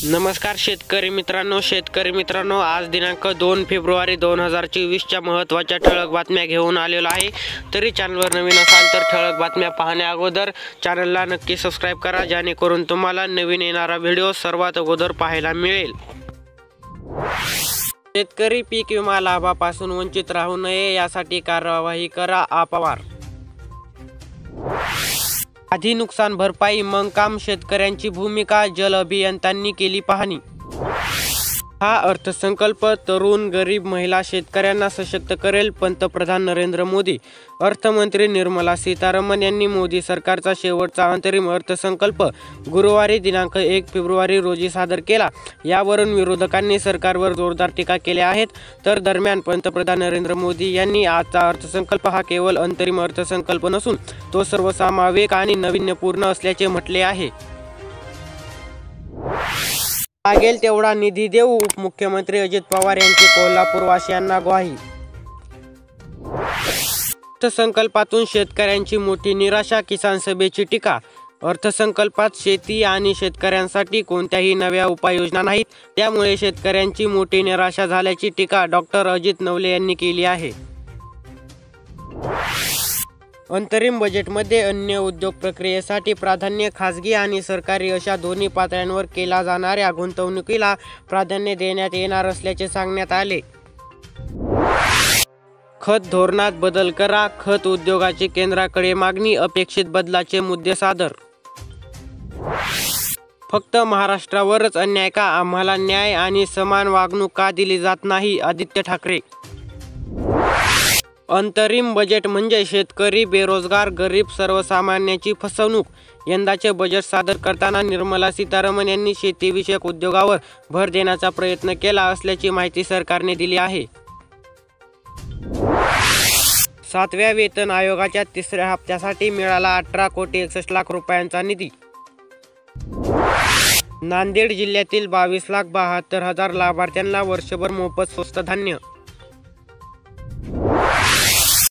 नमस्कार शेतकरी मित्रांनो, आज दिनांक 2 फेब्रुवारी 2024 च्या महत्त्वाच्या ठळक बातम्या घेऊन आलेलो आहे। तरी चॅनलवर नवीन असाल तर ठळक बातम्या पाहण्या अगोदर चॅनलला नक्की सबस्क्राइब करा, जेणेकरून तुम्हाला नवीन येणारा व्हिडिओ सर्वात अगोदर पाहायला मिळेल। शेतकरी पीक विमा लाभापासून वंचित राहू नये यासाठी कार्यवाही करा, पवार। आधी नुकसान भरपाई मग काम, शेतकऱ्यांची भूमिका, जल अभियंत्यांनी केली पाहणी। हा अर्थसंकल्प तरुण, गरीब, महिला, शेतकऱ्यांना सशक्त करेल, पंतप्रधान नरेंद्र मोदी। अर्थमंत्री निर्मला सीतारामन यांनी मोदी सरकारचा शेवटचा अंतरिम अर्थसंकल्प गुरुवारी दिनांक 1 फेब्रुवारी रोजी सादर केला। यावरून विरोधकांनी सरकारवर जोरदार टीका केल्या आहेत। तर दरम्यान पंतप्रधान नरेंद्र मोदी यांनी आजचा अर्थसंकल्प हा केवळ अंतरिम अर्थसंकल्प नसून तो सर्वसमावेशक आणि नाविन्यपूर्ण असल्याचे म्हटले आहे। लागेल तेवढा निधी देऊ, उपमुख्यमंत्री अजित पवार यांची कोल्हापूरवासियांना ग्वाही। अर्थसंकल्पातून शेतकऱ्यांची मोठी निराशा, किसान सभेची टीका। अर्थसंकल्पात शेती आणि शेतकऱ्यांसाठी कोणत्याही नव्या उपाययोजना नाहीत, त्यामुळे शेतकऱ्यांची मोठी निराशा झाल्याची टीका डॉक्टर अजित नवले यांनी केली आहे। अंतरिम बजेटमध्ये अन्य उद्योग प्रक्रियेसाठी प्राधान्य, खासगी आणि सरकारी अशा दोन्ही पातळ्यांवर केला जाणाऱ्या गुंतवणुकीला प्राधान्य देण्यात येणार असल्याचे सांगण्यात आले। खत धोरणात बदल करा, खत उद्योगाची केंद्राकडे मागणी, अपेक्षित बदलाचे मुद्दे सादर। फक्त महाराष्ट्रावरच अन्याय का? आम्हाला न्याय आणि समान वागणूक का दिली जात नाही? आदित्य ठाकरे। अंतरिम बजेट म्हणजे शेतकरी, बेरोजगार, गरीब, सर्वसामान्यांची फसवणूक। यंदाचे बजेट सादर करताना निर्मला सीतारामन यांनी शेतीविषयक उद्योगावर भर देण्याचा प्रयत्न केला असल्याची माहिती सरकारने दिली आहे। 7व्या वेतन आयोगाच्या तिसऱ्या हप्त्यासाठी मिळाला 18,61,00,000 रुपयांचा निधी। नांदेड जिल्ह्यातील 22,72,000 लाभार्थ्यांना वर्षभर मोफत स्वस्त धान्य।